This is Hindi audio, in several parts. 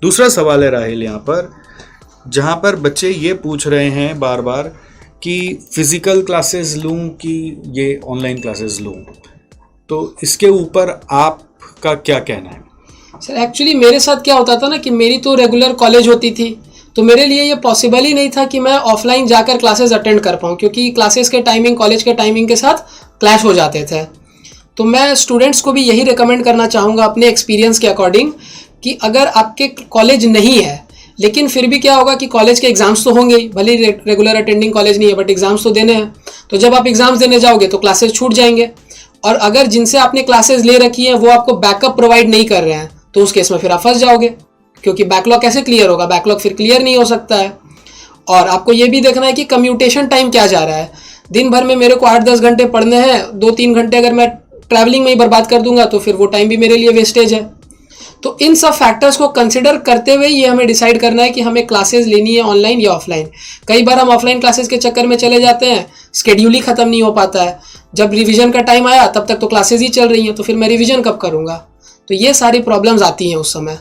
दूसरा सवाल है राहिल यहाँ पर, जहाँ पर बच्चे ये पूछ रहे हैं बार बार कि फिजिकल क्लासेस लूँ कि ये ऑनलाइन क्लासेस लूँ, तो इसके ऊपर आपका क्या कहना है? सर एक्चुअली मेरे साथ क्या होता था ना कि मेरी तो रेगुलर कॉलेज होती थी, तो मेरे लिए ये पॉसिबल ही नहीं था कि मैं ऑफलाइन जाकर क्लासेस अटेंड कर पाऊँ, क्योंकि क्लासेस के टाइमिंग कॉलेज के टाइमिंग के साथ क्लैश हो जाते थे। तो मैं स्टूडेंट्स को भी यही रिकमेंड करना चाहूँगा अपने एक्सपीरियंस के अकॉर्डिंग कि अगर आपके कॉलेज नहीं है, लेकिन फिर भी क्या होगा कि कॉलेज के एग्जाम्स तो होंगे ही, भले ही रेगुलर अटेंडिंग कॉलेज नहीं है बट एग्जाम्स तो देने हैं, तो जब आप एग्जाम्स देने जाओगे तो क्लासेस छूट जाएंगे। और अगर जिनसे आपने क्लासेस ले रखी है वो आपको बैकअप प्रोवाइड नहीं कर रहे हैं, तो उस केस में फिर आप फंस जाओगे, क्योंकि बैकलॉग कैसे क्लियर होगा, बैकलॉग फिर क्लियर नहीं हो सकता है। और आपको ये भी देखना है कि कम्यूटेशन टाइम क्या जा रहा है। दिन भर में मेरे को 8-10 घंटे पढ़ने हैं, 2-3 घंटे अगर मैं ट्रैवलिंग में ही बर्बाद कर दूंगा तो फिर वो टाइम भी मेरे लिए वेस्टेज है। तो इन सब फैक्टर्स को कंसिडर करते हुए ये हमें डिसाइड करना है कि हमें क्लासेस लेनी है ऑनलाइन या ऑफलाइन। कई बार हम ऑफलाइन क्लासेस के चक्कर में चले जाते हैं, स्केड्यूल ही खत्म नहीं हो पाता है, जब रिवीजन का टाइम आया तब तक तो क्लासेस ही चल रही हैं, तो फिर मैं रिवीजन कब करूँगा। तो ये सारी प्रॉब्लम्स आती हैं उस समय।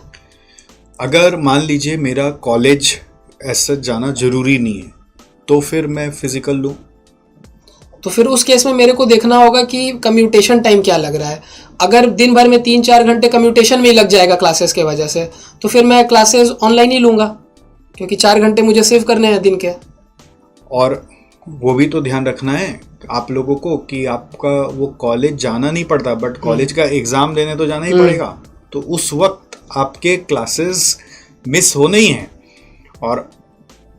अगर मान लीजिए मेरा कॉलेज ऐसा जाना ज़रूरी नहीं है, तो फिर मैं फिज़िकल लूँ? तो फिर उस केस में मेरे को देखना होगा कि कम्यूटेशन टाइम क्या लग रहा है। अगर दिन भर में 3-4 घंटे कम्यूटेशन में ही लग जाएगा क्लासेस के वजह से, तो फिर मैं क्लासेस ऑनलाइन ही लूँगा, क्योंकि 4 घंटे मुझे सेव करने हैं दिन के। और वो भी तो ध्यान रखना है आप लोगों को कि आपका वो कॉलेज जाना नहीं पड़ता, बट कॉलेज का एग्ज़ाम देने तो जाना ही पड़ेगा, तो उस वक्त आपके क्लासेस मिस होने ही हैं। और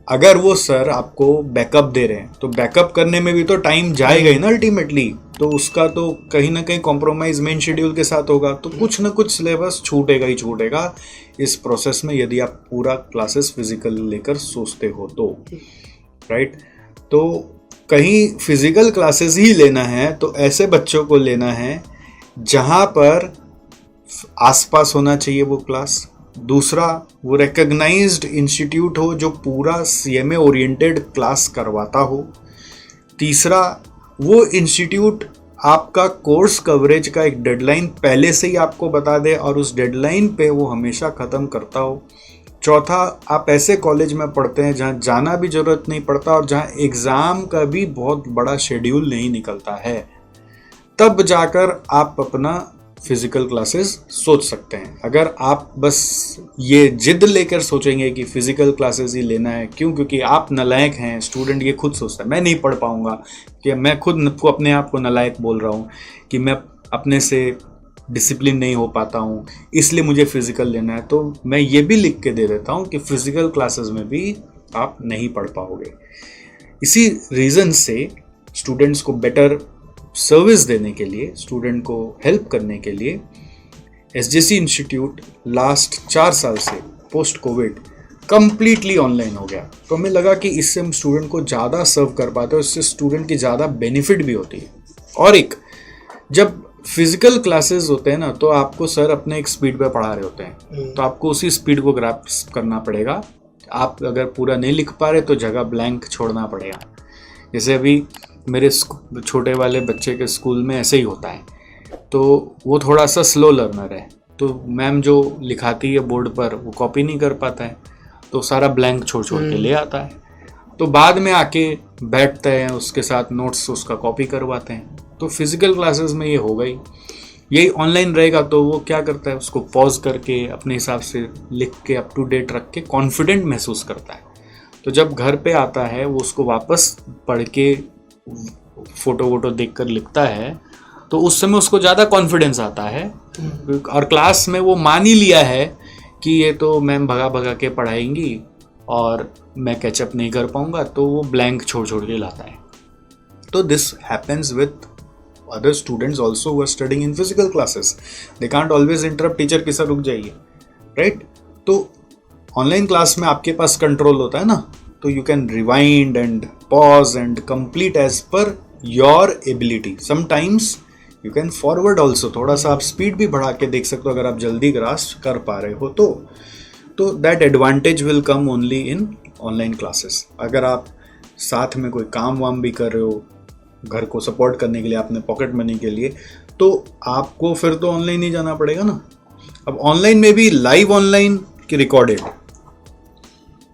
अगर वो सर आपको बैकअप दे रहे हैं तो बैकअप करने में भी तो टाइम जाएगा ही ना अल्टीमेटली, तो उसका तो कहीं ना कहीं कॉम्प्रोमाइज़ मेन शेड्यूल के साथ होगा, तो कुछ ना कुछ सिलेबस छूटेगा ही छूटेगा इस प्रोसेस में, यदि आप पूरा क्लासेस फिजिकल लेकर सोचते हो तो, राइट। तो कहीं फिजिकल क्लासेस ही लेना है तो ऐसे बच्चों को लेना है जहाँ पर आसपास होना चाहिए वो क्लास। दूसरा, वो रिकग्नाइज्ड इंस्टीट्यूट हो जो पूरा सीएमए ओरिएंटेड क्लास करवाता हो। तीसरा, वो इंस्टीट्यूट आपका कोर्स कवरेज का एक डेडलाइन पहले से ही आपको बता दे और उस डेडलाइन पे वो हमेशा ख़त्म करता हो। चौथा, आप ऐसे कॉलेज में पढ़ते हैं जहाँ जाना भी ज़रूरत नहीं पड़ता और जहाँ एग्ज़ाम का भी बहुत बड़ा शेड्यूल नहीं निकलता है, तब जाकर आप अपना फिज़िकल क्लासेस सोच सकते हैं। अगर आप बस ये जिद लेकर सोचेंगे कि फ़िज़िकल क्लासेस ही लेना है, क्यों? क्योंकि आप नालायक हैं, स्टूडेंट ये खुद सोचता है मैं नहीं पढ़ पाऊँगा, कि मैं खुद को अपने आप को नालायक बोल रहा हूँ कि मैं अपने से डिसिप्लिन नहीं हो पाता हूँ, इसलिए मुझे फ़िज़िकल लेना है। तो मैं ये भी लिख के दे देता हूँ कि फ़िज़िकल क्लासेस में भी आप नहीं पढ़ पाओगे। इसी रीज़न से स्टूडेंट्स को बेटर सर्विस देने के लिए, स्टूडेंट को हेल्प करने के लिए एसजेसी इंस्टीट्यूट लास्ट 4 साल से पोस्ट कोविड कम्प्लीटली ऑनलाइन हो गया। तो हमें लगा कि इससे हम स्टूडेंट को ज़्यादा सर्व कर पाते हैं, इससे स्टूडेंट की ज़्यादा बेनिफिट भी होती है। और एक, जब फिजिकल क्लासेस होते हैं ना तो आपको सर अपने एक स्पीड पे पढ़ा रहे होते हैं, तो आपको उसी स्पीड को ग्रास्प करना पड़ेगा। आप अगर पूरा नहीं लिख पा रहे तो जगह ब्लैंक छोड़ना पड़ेगा। जैसे अभी मेरे छोटे वाले बच्चे के स्कूल में ऐसे ही होता है, तो वो थोड़ा सा स्लो लर्नर है, तो मैम जो लिखाती है बोर्ड पर वो कॉपी नहीं कर पाता है, तो सारा ब्लैंक छोड़ छोड़ के ले आता है, तो बाद में आके बैठते हैं उसके साथ नोट्स उसका कॉपी करवाते हैं। तो फिजिकल क्लासेस में ये होगा ही, यही ऑनलाइन रहेगा तो वो क्या करता है, उसको पॉज करके अपने हिसाब से लिख के अप टू डेट रख के कॉन्फिडेंट महसूस करता है। तो जब घर पे आता है वो उसको वापस पढ़ के फोटो वोटो देख कर लिखता है, तो उस समय उसको ज़्यादा कॉन्फिडेंस आता है। और क्लास में वो मान ही लिया है कि ये तो मैम भगा भगा के पढ़ाएंगी और मैं कैचअप नहीं कर पाऊँगा, तो वो ब्लैंक छोड़ छोड़ के लाता है। तो this happens with other students also who are studying in physical classes. They can't always interrupt teacher की सर रुक जाइए, राइट। तो ऑनलाइन क्लास में आपके पास कंट्रोल होता है ना, तो you can rewind and pause and complete as per your ability. Sometimes you can forward also, थोड़ा सा आप स्पीड भी बढ़ा के देख सकते हो अगर आप जल्दी ग्रास्प कर पा रहे हो तो that advantage will come only in online classes. अगर आप साथ में कोई काम वाम भी कर रहे हो घर को सपोर्ट करने के लिए, अपने पॉकेट मनी के लिए, तो आपको फिर तो ऑनलाइन ही जाना पड़ेगा ना। अब ऑनलाइन में भी लाइव ऑनलाइन कि रिकॉर्डेड?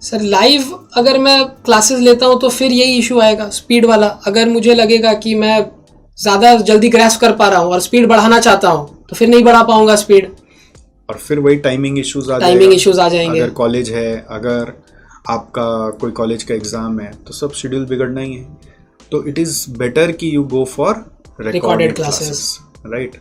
सर लाइव अगर मैं क्लासेस लेता हूँ तो फिर यही इशू आएगा, स्पीड वाला। अगर मुझे लगेगा कि मैं ज़्यादा जल्दी ग्रैस्प कर पा रहा हूँ और स्पीड बढ़ाना चाहता हूँ तो फिर नहीं बढ़ा पाऊंगा स्पीड, और फिर वही टाइमिंग इश्यूज आ जाएंगे। अगर कॉलेज है, अगर आपका कोई कॉलेज का एग्जाम है तो सब शेड्यूल बिगड़ना ही है। तो इट इज़ बेटर कि you go for recorded classes, right?